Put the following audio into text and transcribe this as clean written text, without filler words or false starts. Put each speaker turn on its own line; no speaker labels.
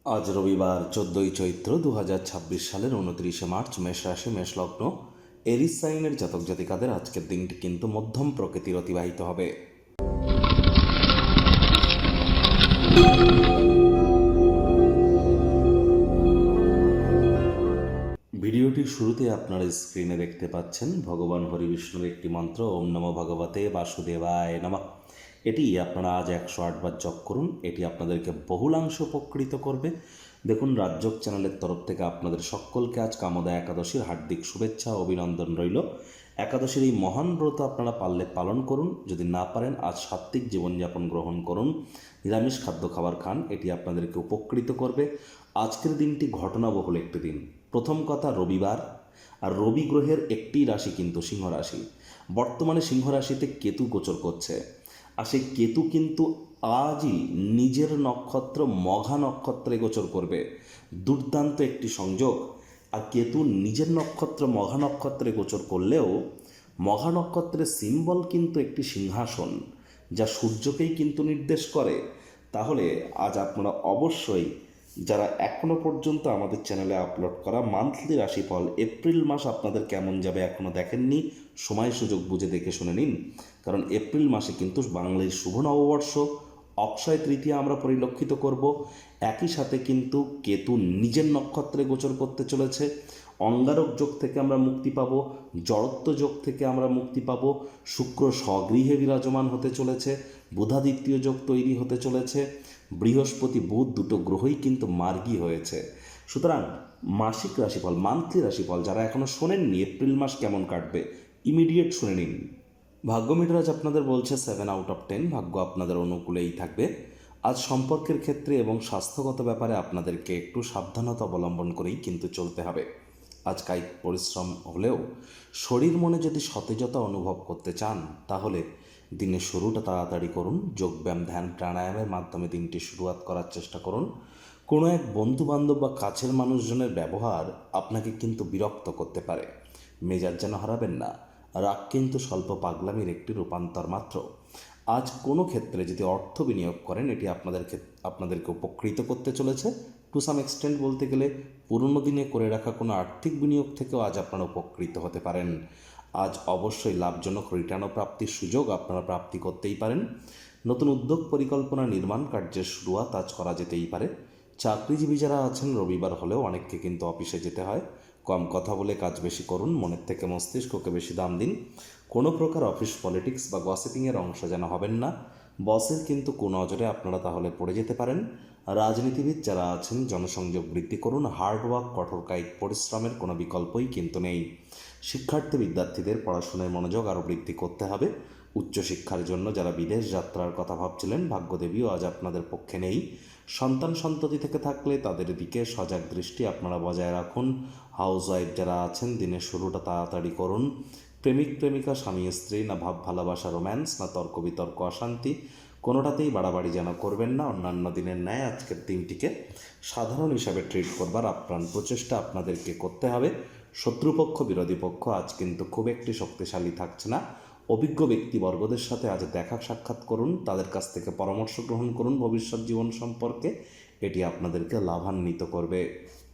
আজ রবিবার 14ই চৈত্র 2026 সালের 29শে মার্চ, মেষ রাশি, মেষ লগ্ন, এরিস সাইনের জাতক জাতিকাদের আজকের দিনটি কিন্তু মধ্যম প্রকৃতির অতিবাহিত হবে। ভিডিওটির শুরুতে আপনারা স্ক্রিনে দেখতে পাচ্ছেন ভগবান হরি বিষ্ণুর একটি মন্ত্র, ওম নমো ভগবতে বাসুদেবায় নমঃ। এটি আপনারা আজ 108 বার জপ করুন। এটি আপনাদেরকে বহুলাংশ উপকৃত করবে। দেখুন, রাজযোগ চ্যানেলের তরফ থেকে আপনাদের সকলকে আজ কামদা একাদশীর হার্দিক শুভেচ্ছা ও অভিনন্দন রইল। একাদশীর এই মহান ব্রত আপনারা পারলে পালন করুন, যদি না পারেন আজ সাত্ত্বিক জীবনযাপন গ্রহণ করুন, নিরামিষ খাদ্য খাবার খান, এটি আপনাদেরকে উপকৃত করবে। আজকের দিনটি ঘটনাবহুল একটি দিন। প্রথম কথা, রবিবার, আর রবি গ্রহের একটি রাশি কিন্তু সিংহ রাশি। বর্তমানে সিংহ রাশিতে কেতু গোচর করছে, আর সেই কেতু কিন্তু আজই নিজের নক্ষত্র মঘা নক্ষত্রে গোচর করবে। দুর্দান্ত একটি সংযোগ। আর কেতু নিজের নক্ষত্র মঘা নক্ষত্রে গোচর করলেও মঘা নক্ষত্রের সিম্বল কিন্তু একটি সিংহাসন, যা সূর্যকেই কিন্তু নির্দেশ করে। তাহলে আজ আপনারা অবশ্যই, যারা এখনও পর্যন্ত আমাদের চ্যানেলে আপলোড করা মান্থলি রাশিফল এপ্রিল মাস আপনাদের কেমন যাবে এখনও দেখেননি, সময় সুযোগ বুঝে দেখে শুনে নিন। কারণ এপ্রিল মাসে কিন্তু বাংলার শুভ নববর্ষ, অক্ষয় তৃতীয়া আমরা পরিলক্ষিত করব। একই সাথে কিন্তু কেতু নিজের নক্ষত্রে গোচর করতে চলেছে। অঙ্গারক যোগ থেকে আমরা মুক্তি পাবো, জড়ত্ব যোগ থেকে আমরা মুক্তি পাবো। শুক্র স্বগৃহে বিরাজমান হতে চলেছে, বুধাদিত্য যোগ তৈরি হতে চলেছে। বৃহস্পতি বুধ দুটো গ্রহই কিন্তু মার্গী হয়েছে। সুতরাং মাসিক রাশিফল, মান্থলি রাশিফল যারা এখনও শোনেননি এপ্রিল মাস কেমন কাটবে, ইমিডিয়েট শুনে নিন। ভাগ্য মিটার আজ আপনাদের বলছে 7/10, ভাগ্য আপনাদের অনুকূলেই থাকবে। আজ সম্পর্কের ক্ষেত্রে এবং স্বাস্থ্যগত ব্যাপারে আপনাদেরকে একটু সাবধানতা অবলম্বন করেই কিন্তু চলতে হবে। আজ কায়িক পরিশ্রম হলেও শরীর মনে যদি সতেজতা অনুভব করতে চান, তাহলে দিনের শুরুটা তাড়াতাড়ি করুন। যোগব্যায়াম, ধ্যান, প্রাণায়ামের মাধ্যমে দিনটি শুরুয়াত করার চেষ্টা করুন। কোনো এক বন্ধুবান্ধব বা কাছের মানুষজনের ব্যবহার আপনাকে কিন্তু বিরক্ত করতে পারে। মেজাজ যেন হারাবেন না। রাগ কিন্তু স্বল্প পাগলামির একটি রূপান্তর মাত্র। আজ কোনো ক্ষেত্রে যদি অর্থ বিনিয়োগ করেন, এটি আপনাদেরকে উপকৃত করতে চলেছে। টু সাম এক্সটেন্ট বলতে গেলে পুরনো দিনে করে রাখা কোনো আর্থিক বিনিয়োগ থেকেও আজ আপনারা উপকৃত হতে পারেন। আজ অবশ্যই লাভজনক রিটার্ন প্রাপ্তির সুযোগ আপনারা প্রাপ্তি করতেই পারেন। নতুন উদ্যোগ, পরিকল্পনা, নির্মাণ কার্যের শুরুয়াত আজ করা যেতেই পারে। চাকরিজীবী যারা আছেন, রবিবার হলেও অনেককে কিন্তু অফিসে যেতে হয়। কম কথা বলে কাজ বেশি করুন, মনের থেকে মস্তিষ্ককে বেশি দাম দিন। কোনো প্রকার অফিস পলিটিক্স বা গসিপিংয়ের অংশ যেন হবেন না। বসের কিন্তু কুনজরে আপনারা তাহলে পড়ে যেতে পারেন। রাজনীতিবিদ যারা আছেন, জনসংযোগ বৃদ্ধি করুন। হার্ডওয়ার্ক, কঠোর কায়িক পরিশ্রমের কোনো বিকল্পই কিন্তু নেই। শিক্ষার্থী বিদ্যার্থীদের পড়াশোনায় মনোযোগ আরও বৃদ্ধি করতে হবে। উচ্চশিক্ষার জন্য যারা বিদেশ যাত্রার কথা ভাবছিলেন, ভাগ্যদেবীও আজ আপনাদের পক্ষে নেই। সন্তান সন্ততি থেকে থাকলে তাদের দিকে সজাগ দৃষ্টি আপনারা বজায় রাখুন। হাউসওয়াইফ যারা আছেন, দিনের শুরুটা তাড়াতাড়ি করুন। প্রেমিক প্রেমিকা, স্বামী স্ত্রী, না ভাব ভালোবাসা রোম্যান্স, না তর্ক বিতর্ক অশান্তি, কোনোটাতেই বাড়াবাড়ি যেন করবেন না। অন্যান্য দিনের ন্যায় আজকের দিনটিকে সাধারণ হিসাবে ট্রিট করবার আপ্রাণ প্রচেষ্টা আপনাদেরকে করতে হবে। শত্রুপক্ষ, বিরোধী পক্ষ আজ কিন্তু খুব একটি শক্তিশালী থাকছে না। অভিজ্ঞ ব্যক্তিবর্গদের সাথে আজ দেখা সাক্ষাৎ করুন, তাদের কাছ থেকে পরামর্শ গ্রহণ করুন ভবিষ্যৎ জীবন সম্পর্কে। এটি আপনাদেরকে লাভান্বিত করবে।